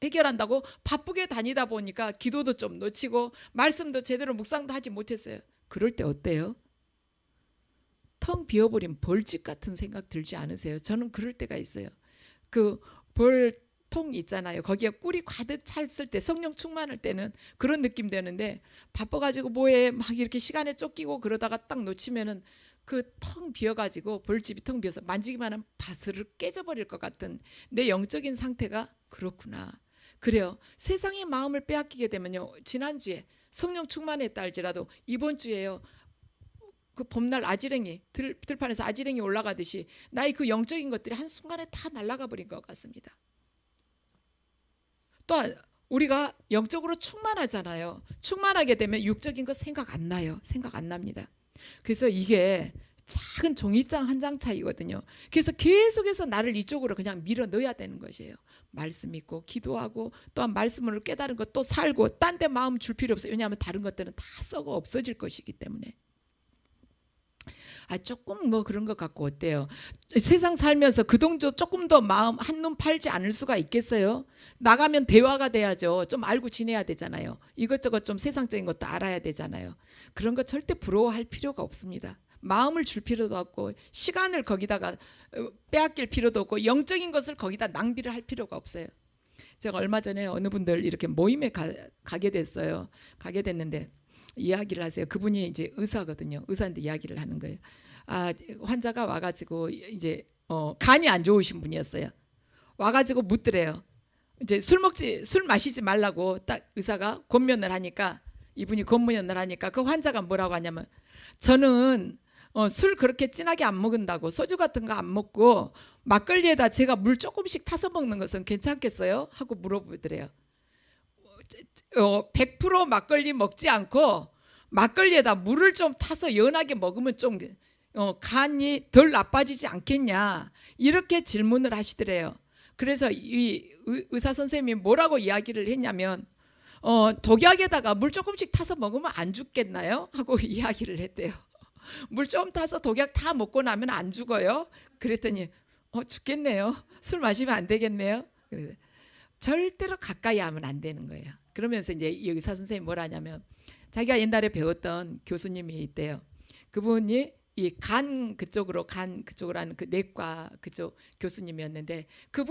해결한다고 바쁘게 다니다 보니까 기도도 좀 놓치고 말씀도 제대로 묵상도 하지 못했어요. 그럴 때 어때요? 텅 비어버린 벌집 같은 생각 들지 않으세요? 저는 그럴 때가 있어요. 그 벌통 있잖아요. 거기에 꿀이 가득 찼을 때 성령 충만할 때는 그런 느낌 되는데 바빠가지고 뭐해 막 이렇게 시간에 쫓기고 그러다가 딱 놓치면은 그 텅 비어가지고 벌집이 텅 비어서 만지기만 하면 바스르 깨져버릴 것 같은 내 영적인 상태가 그렇구나. 그래요. 세상의 마음을 빼앗기게 되면요. 지난주에 성령 충만했다 할지라도 이번 주에요. 그 봄날 아지랭이 들판에서 아지랭이 올라가듯이 나의 그 영적인 것들이 한순간에 다 날아가 버린 것 같습니다. 또 우리가 영적으로 충만하잖아요. 충만하게 되면 육적인 거 생각 안 나요. 생각 안 납니다. 그래서 이게 작은 종이장 한 장 차이거든요. 그래서 계속해서 나를 이쪽으로 그냥 밀어 넣어야 되는 것이에요. 말씀 읽고 기도하고 또한 말씀을 깨달은 것 또 살고 딴 데 마음 줄 필요 없어요. 왜냐하면 다른 것들은 다 썩어 없어질 것이기 때문에. 조금 뭐 그런 것 같고 어때요? 세상 살면서 그 정도 조금 더 마음 한눈 팔지 않을 수가 있겠어요? 나가면 대화가 돼야죠. 좀 알고 지내야 되잖아요. 이것저것 좀 세상적인 것도 알아야 되잖아요. 그런 거 절대 부러워할 필요가 없습니다. 마음을 줄 필요도 없고 시간을 거기다가 빼앗길 필요도 없고 영적인 것을 거기다 낭비를 할 필요가 없어요. 제가 얼마 전에 어느 분들 이렇게 모임에 가게 됐어요. 가게 됐는데 이야기를 하세요. 그분이 이제 의사거든요. 의사인데 이야기를 하는 거예요. 환자가 와가지고 이제 간이 안 좋으신 분이었어요. 와가지고 묻더래요. 이제 술 마시지 말라고 딱 의사가 권면을 하니까 이분이 권면을 하니까 그 환자가 뭐라고 하냐면 저는 술 그렇게 진하게 안 먹는다고 소주 같은 거 안 먹고 막걸리에다 제가 물 조금씩 타서 먹는 것은 괜찮겠어요? 하고 물어보더래요. 100% 막걸리 먹지 않고 막걸리에다 물을 좀 타서 연하게 먹으면 좀 간이 덜 나빠지지 않겠냐 이렇게 질문을 하시더래요. 그래서 이 의사 선생님이 뭐라고 이야기를 했냐면 독약에다가 물 조금씩 타서 먹으면 안 죽겠나요? 하고 이야기를 했대요. 물 좀 타서 독약 다 먹고 나면 안 죽어요? 그랬더니 죽겠네요. 술 마시면 안 되겠네요. 그래서 절대로 가까이 하면 안 되는 거예요. 그러면서 이제 이 의사 선생님이 뭐라 하냐면 자기가 옛날에 배웠던 교수님이 있대요. 그분이 이 간 그쪽으로 하는 그 내과 그쪽 교수님이었는데 그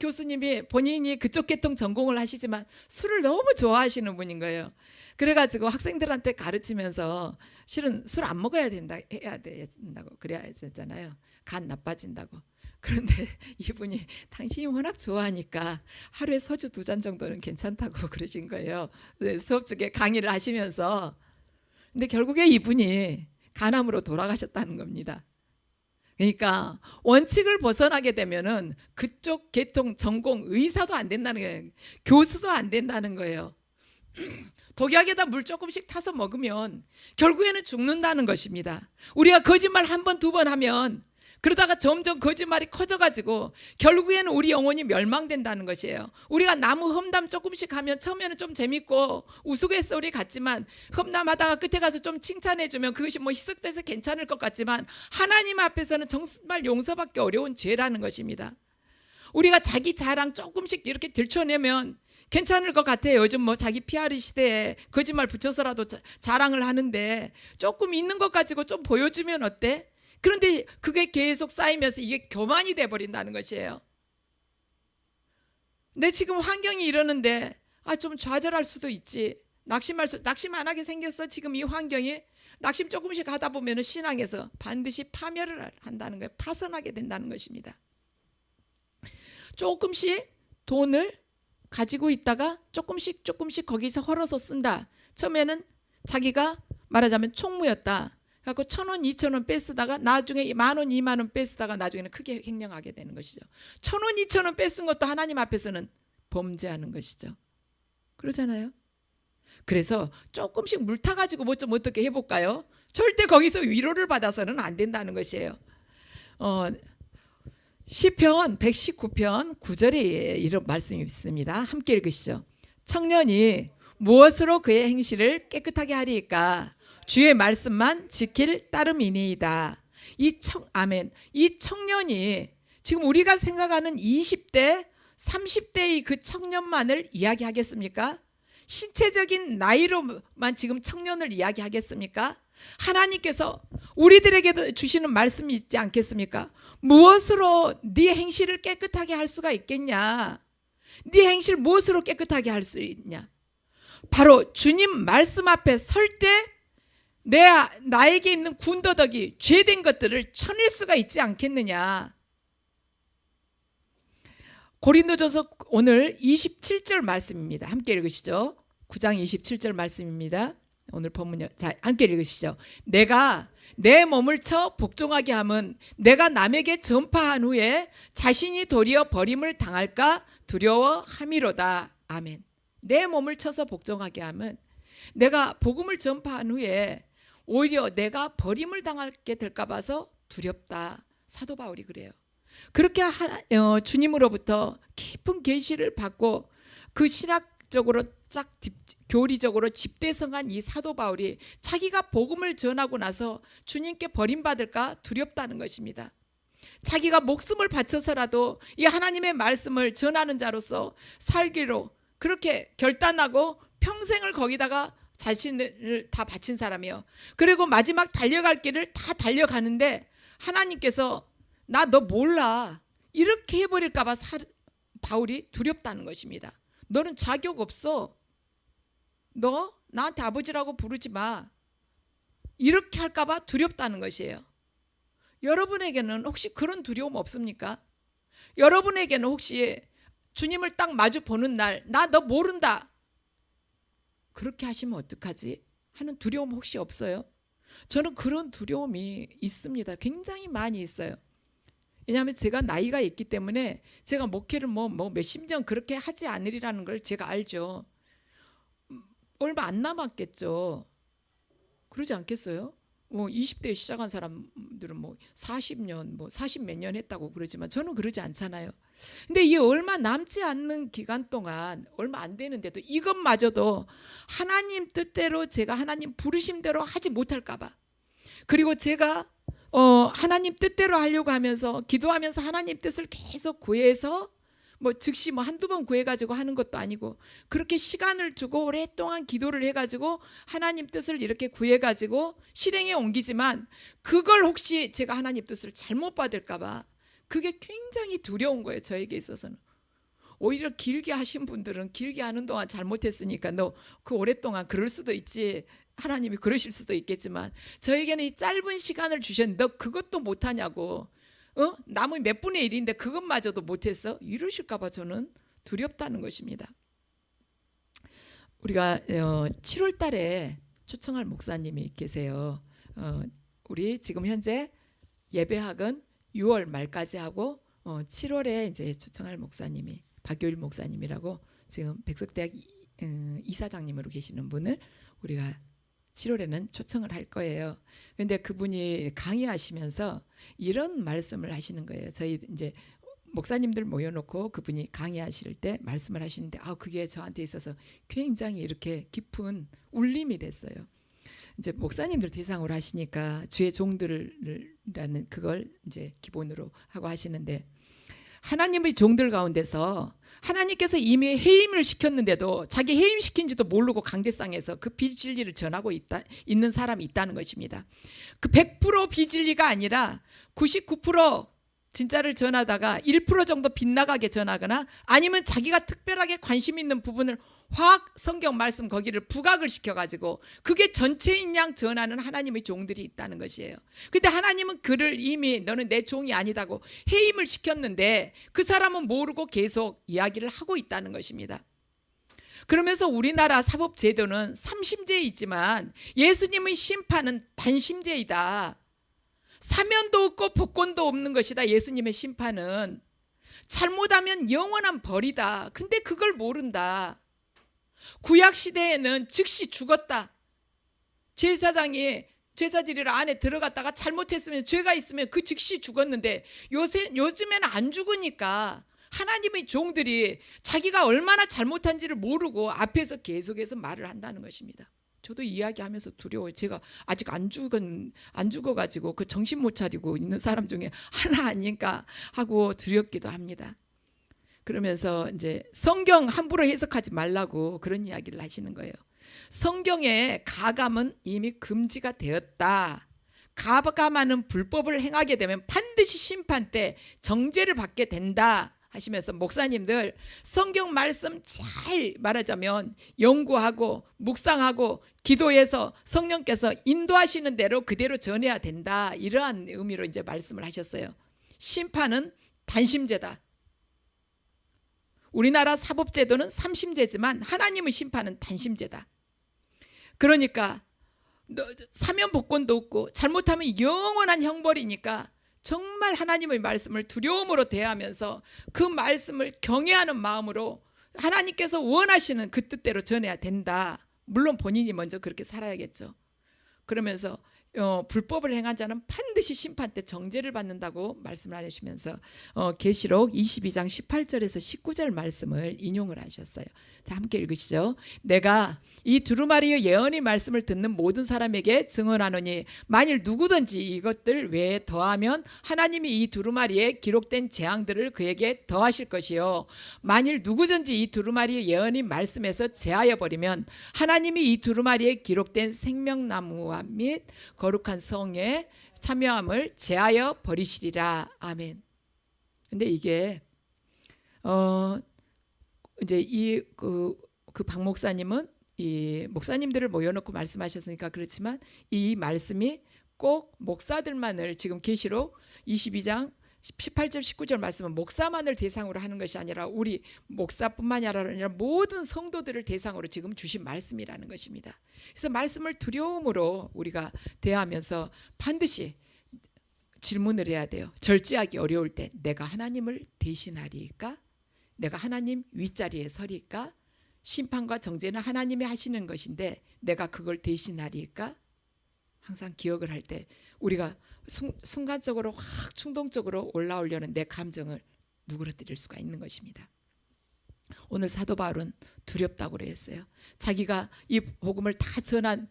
교수님이 본인이 그쪽 계통 전공을 하시지만 술을 너무 좋아하시는 분인 거예요. 그래가지고 학생들한테 가르치면서 실은 술 안 먹어야 해야 된다고 그래야 했잖아요. 간 나빠진다고. 그런데 이분이 당신이 워낙 좋아하니까 하루에 소주 2잔 정도는 괜찮다고 그러신 거예요. 수업 중에 강의를 하시면서. 근데 결국에 이분이 간암으로 돌아가셨다는 겁니다. 그러니까 원칙을 벗어나게 되면은 그쪽 계통 전공 의사도 안 된다는 거예요. 교수도 안 된다는 거예요. 독약에다 물 조금씩 타서 먹으면 결국에는 죽는다는 것입니다. 우리가 거짓말 1번, 2번 하면 그러다가 점점 거짓말이 커져가지고 결국에는 우리 영혼이 멸망된다는 것이에요. 우리가 나무 험담 조금씩 하면 처음에는 좀 재밌고 우스갯소리 같지만 험담하다가 끝에 가서 좀 칭찬해주면 그것이 뭐 희석돼서 괜찮을 것 같지만 하나님 앞에서는 정말 용서받기 어려운 죄라는 것입니다. 우리가 자기 자랑 조금씩 이렇게 들춰내면 괜찮을 것 같아요. 요즘 뭐 자기 PR 시대에 거짓말 붙여서라도 자랑을 하는데 조금 있는 것 가지고 좀 보여주면 어때? 그런데 그게 계속 쌓이면서 이게 교만이 돼버린다는 것이에요. 내 지금 환경이 이러는데 좀 좌절할 수도 있지. 낙심 안 하게 생겼어. 지금 이 환경이 낙심 조금씩 하다 보면 신앙에서 반드시 파멸을 한다는 거예요. 파선하게 된다는 것입니다. 조금씩 돈을 가지고 있다가 조금씩 거기서 헐어서 쓴다. 처음에는 자기가 말하자면 총무였다. 그래서 1,000원, 2,000원 뺏쓰다가 나중에 10,000원, 20,000원 뺏쓰다가 나중에는 크게 횡령하게 되는 것이죠. 1,000원, 2,000원 뺏은 것도 하나님 앞에서는 범죄하는 것이죠. 그러잖아요. 그래서 조금씩 물 타가지고 뭐 좀 어떻게 해볼까요? 절대 거기서 위로를 받아서는 안 된다는 것이에요. 시편 119편 9절에 이런 말씀이 있습니다. 함께 읽으시죠. 청년이 무엇으로 그의 행실을 깨끗하게 하리이까? 주의 말씀만 지킬 따름이니이다. 아멘. 이 청년이 지금 우리가 생각하는 20대, 30대의 그 청년만을 이야기하겠습니까? 신체적인 나이로만 지금 청년을 이야기하겠습니까? 하나님께서 우리들에게도 주시는 말씀이 있지 않겠습니까? 무엇으로 네 행실을 깨끗하게 할 수가 있겠냐? 네 행실 무엇으로 깨끗하게 할 수 있냐? 바로 주님 말씀 앞에 설 때 나에게 있는 군더더기 죄된 것들을 쳐낼 수가 있지 않겠느냐? 고린도전서 오늘 27절 말씀입니다. 함께 읽으시죠. 9장 27절 말씀입니다. 오늘 본문요. 자, 함께 읽으시죠. 내가 내 몸을 쳐 복종하게 함은 내가 남에게 전파한 후에 자신이 도리어 버림을 당할까 두려워함이로다. 아멘. 내 몸을 쳐서 복종하게 함은 내가 복음을 전파한 후에 오히려 내가 버림을 당하게 될까 봐서 두렵다. 사도 바울이 그래요. 그렇게 주님으로부터 깊은 계시를 받고 그 신학적으로 교리적으로 집대성한 이 사도 바울이 자기가 복음을 전하고 나서 주님께 버림받을까 두렵다는 것입니다. 자기가 목숨을 바쳐서라도 이 하나님의 말씀을 전하는 자로서 살기로 그렇게 결단하고 평생을 거기다가 자신을 다 바친 사람이에요. 그리고 마지막 달려갈 길을 다 달려가는데 하나님께서 나 너 몰라 이렇게 해버릴까 봐 바울이 두렵다는 것입니다. 너는 자격 없어. 너 나한테 아버지라고 부르지 마. 이렇게 할까 봐 두렵다는 것이에요. 여러분에게는 혹시 그런 두려움 없습니까? 여러분에게는 혹시 주님을 딱 마주 보는 날 나 너 모른다 그렇게 하시면 어떡하지 하는 두려움 혹시 없어요? 저는 그런 두려움이 있습니다. 굉장히 많이 있어요. 왜냐하면 제가 나이가 있기 때문에 제가 목회를 몇십 년 그렇게 하지 않으리라는 걸 제가 알죠. 얼마 안 남았겠죠. 그러지 않겠어요? 20대에 시작한 사람들은 40년, 40 몇 년 했다고 그러지만 저는 그러지 않잖아요. 근데 이 얼마 남지 않는 기간 동안 얼마 안 되는데도 이것마저도 하나님 뜻대로 제가 하나님 부르심대로 하지 못할까 봐 그리고 제가 하나님 뜻대로 하려고 하면서 기도하면서 하나님 뜻을 계속 구해서 즉시 한두 번 구해가지고 하는 것도 아니고 그렇게 시간을 두고 오랫동안 기도를 해가지고 하나님 뜻을 이렇게 구해가지고 실행에 옮기지만 그걸 혹시 제가 하나님 뜻을 잘못 받을까 봐 그게 굉장히 두려운 거예요. 저에게 있어서는. 오히려 길게 하신 분들은 길게 하는 동안 잘못했으니까 너 그 오랫동안 그럴 수도 있지 하나님이 그러실 수도 있겠지만 저에게는 이 짧은 시간을 주셨는데 너 그것도 못하냐고 남은 몇 분의 1인데 그것마저도 못했어? 이러실까 봐 저는 두렵다는 것입니다. 우리가 7월 달에 초청할 목사님이 계세요. 우리 지금 현재 예배학은 6월 말까지 하고 7월에 이제 초청할 목사님이 박교일 목사님이라고 지금 백석대학 이사장님으로 계시는 분을 우리가 7월에는 초청을 할 거예요. 그런데 그분이 강의하시면서 이런 말씀을 하시는 거예요. 저희 이제 목사님들 모여놓고 그분이 강의하실 때 말씀을 하시는데 그게 저한테 있어서 굉장히 이렇게 깊은 울림이 됐어요. 이제 목사님들 대상으로 하시니까 주의 종들이라는 그걸 이제 기본으로 하고 하시는데 하나님의 종들 가운데서 하나님께서 이미 해임을 시켰는데도 자기 해임시킨지도 모르고 강대상에서 그 비진리를 전하고 있는 사람이 있다는 것입니다. 그 100% 비진리가 아니라 99% 진짜를 전하다가 1% 정도 빗나가게 전하거나 아니면 자기가 특별하게 관심 있는 부분을 확 성경 말씀 거기를 부각을 시켜가지고 그게 전체인 양 전하는 하나님의 종들이 있다는 것이에요. 근데 하나님은 그를 이미 너는 내 종이 아니다고 해임을 시켰는데 그 사람은 모르고 계속 이야기를 하고 있다는 것입니다. 그러면서 우리나라 사법제도는 삼심제이지만 예수님의 심판은 단심제이다. 사면도 없고 복권도 없는 것이다. 예수님의 심판은 잘못하면 영원한 벌이다. 근데 그걸 모른다. 구약시대에는 즉시 죽었다. 제사장이 제사드리러 안에 들어갔다가 잘못했으면 죄가 있으면 그 즉시 죽었는데 요즘에는 안 죽으니까 하나님의 종들이 자기가 얼마나 잘못한지를 모르고 앞에서 계속해서 말을 한다는 것입니다. 저도 이야기하면서 두려워요. 제가 아직 안 죽어가지고 그 정신 못 차리고 있는 사람 중에 하나 아닌가 하고 두렵기도 합니다. 그러면서 이제 성경 함부로 해석하지 말라고 그런 이야기를 하시는 거예요. 성경의 가감은 이미 금지가 되었다. 가감하는 불법을 행하게 되면 반드시 심판 때 정죄를 받게 된다 하시면서 목사님들 성경 말씀 잘 말하자면 연구하고 묵상하고 기도해서 성령께서 인도하시는 대로 그대로 전해야 된다. 이러한 의미로 이제 말씀을 하셨어요. 심판은 단심제다. 우리나라 사법제도는 삼심제지만 하나님의 심판은 단심제다. 그러니까 사면 복권도 없고 잘못하면 영원한 형벌이니까 정말 하나님의 말씀을 두려움으로 대하면서 그 말씀을 경외하는 마음으로 하나님께서 원하시는 그 뜻대로 전해야 된다. 물론 본인이 먼저 그렇게 살아야겠죠. 그러면서 불법을 행한 자는 반드시 심판 때 정죄를 받는다고 말씀을 하시면서 계시록 22장 18절에서 19절 말씀을 인용을 하셨어요. 자, 함께 읽으시죠. 내가 이 두루마리의 예언의 말씀을 듣는 모든 사람에게 증언하노니 만일 누구든지 이것들 외에 더하면 하나님이 이 두루마리에 기록된 재앙들을 그에게 더하실 것이요 만일 누구든지 이 두루마리의 예언의 말씀에서 제하여 버리면 하나님이 이 두루마리에 기록된 생명나무와 및 거룩한 성에 참여함을 제하여 버리시리라. 아멘. 근데 이게 이제 박 목사님은 이 목사님들을 모여놓고 말씀하셨으니까 그렇지만 이 말씀이 꼭 목사들만을 지금 계시록 22장 18절 19절 말씀은 목사만을 대상으로 하는 것이 아니라 우리 목사뿐만이 아니라 모든 성도들을 대상으로 지금 주신 말씀이라는 것입니다. 그래서 말씀을 두려움으로 우리가 대하면서 반드시 질문을 해야 돼요. 절제하기 어려울 때 내가 하나님을 대신하리까? 내가 하나님 윗자리에 서리까? 심판과 정죄는 하나님이 하시는 것인데 내가 그걸 대신하리까? 항상 기억을 할 때 우리가 순간적으로 확 충동적으로 올라오려는 내 감정을 누그러뜨릴 수가 있는 것입니다. 오늘 사도 바울은 두렵다고 그랬어요. 자기가 이 복음을 다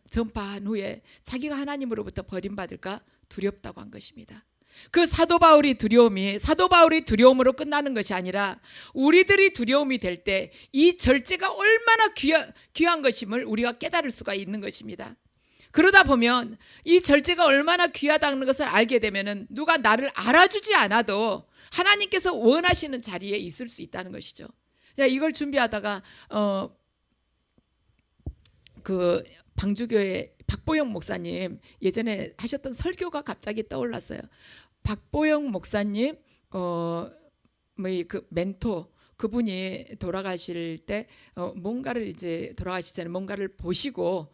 전파한 후에 자기가 하나님으로부터 버림받을까 두렵다고 한 것입니다. 그 사도 바울이 두려움으로 끝나는 것이 아니라 우리들이 두려움이 될 때 이 절제가 얼마나 귀한 것임을 우리가 깨달을 수가 있는 것입니다. 그러다 보면 이 절제가 얼마나 귀하다는 것을 알게 되면은 누가 나를 알아주지 않아도 하나님께서 원하시는 자리에 있을 수 있다는 것이죠. 이걸 준비하다가 그 방주교회 박보영 목사님 예전에 하셨던 설교가 갑자기 떠올랐어요. 박보영 목사님 그 멘토 그분이 돌아가실 때 뭔가를 이제 돌아가시잖아요. 뭔가를 보시고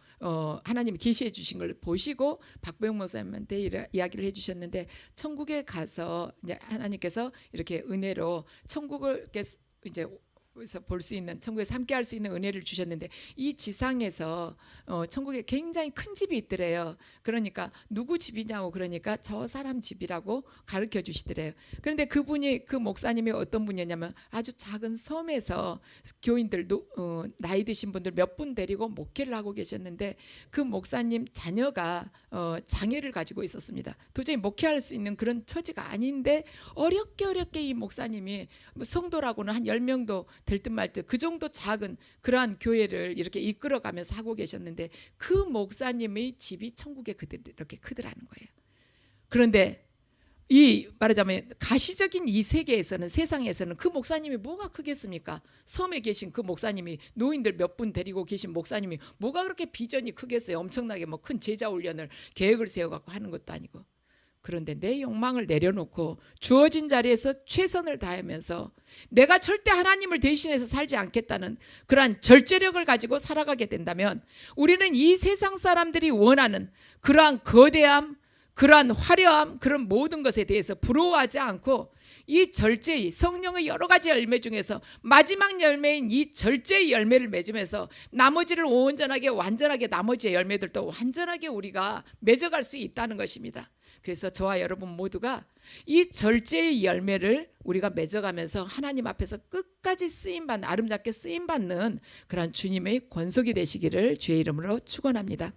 하나님이 계시해 주신 걸 보시고 박보영 목사님한테 이야기를 해주셨는데 천국에 가서 이제 하나님께서 이렇게 은혜로 천국을 이제 볼 수 있는 천국에서 함께 할 수 있는 은혜를 주셨는데 이 지상에서 천국에 굉장히 큰 집이 있더래요. 그러니까 누구 집이냐고 그러니까 저 사람 집이라고 가르쳐 주시더래요. 그런데 그 목사님이 어떤 분이었냐면 아주 작은 섬에서 교인들 나이 드신 분들 몇 분 데리고 목회를 하고 계셨는데 그 목사님 자녀가 장애를 가지고 있었습니다. 도저히 목회할 수 있는 그런 처지가 아닌데 어렵게 이 목사님이 성도라고는 한 10명도 될 듯 말 듯 그 정도 작은 그러한 교회를 이렇게 이끌어가면서 하고 계셨는데 그 목사님의 집이 천국에 그렇게 크더라는 거예요. 그런데 이 말하자면 가시적인 이 세계에서는 세상에서는 그 목사님이 뭐가 크겠습니까? 섬에 계신 그 목사님이 노인들 몇 분 데리고 계신 목사님이 뭐가 그렇게 비전이 크겠어요? 엄청나게 뭐 큰 제자 훈련을 계획을 세워갖고 하는 것도 아니고. 그런데 내 욕망을 내려놓고 주어진 자리에서 최선을 다하면서 내가 절대 하나님을 대신해서 살지 않겠다는 그러한 절제력을 가지고 살아가게 된다면 우리는 이 세상 사람들이 원하는 그러한 거대함, 그러한 화려함, 그런 모든 것에 대해서 부러워하지 않고 이 절제의 성령의 여러 가지 열매 중에서 마지막 열매인 이 절제의 열매를 맺으면서 나머지를 온전하게 완전하게 나머지의 열매들도 완전하게 우리가 맺어갈 수 있다는 것입니다. 그래서 저와 여러분 모두가 이 절제의 열매를 우리가 맺어가면서 하나님 앞에서 끝까지 쓰임받는 아름답게 쓰임받는 그런 주님의 권속이 되시기를 주의 이름으로 축원합니다.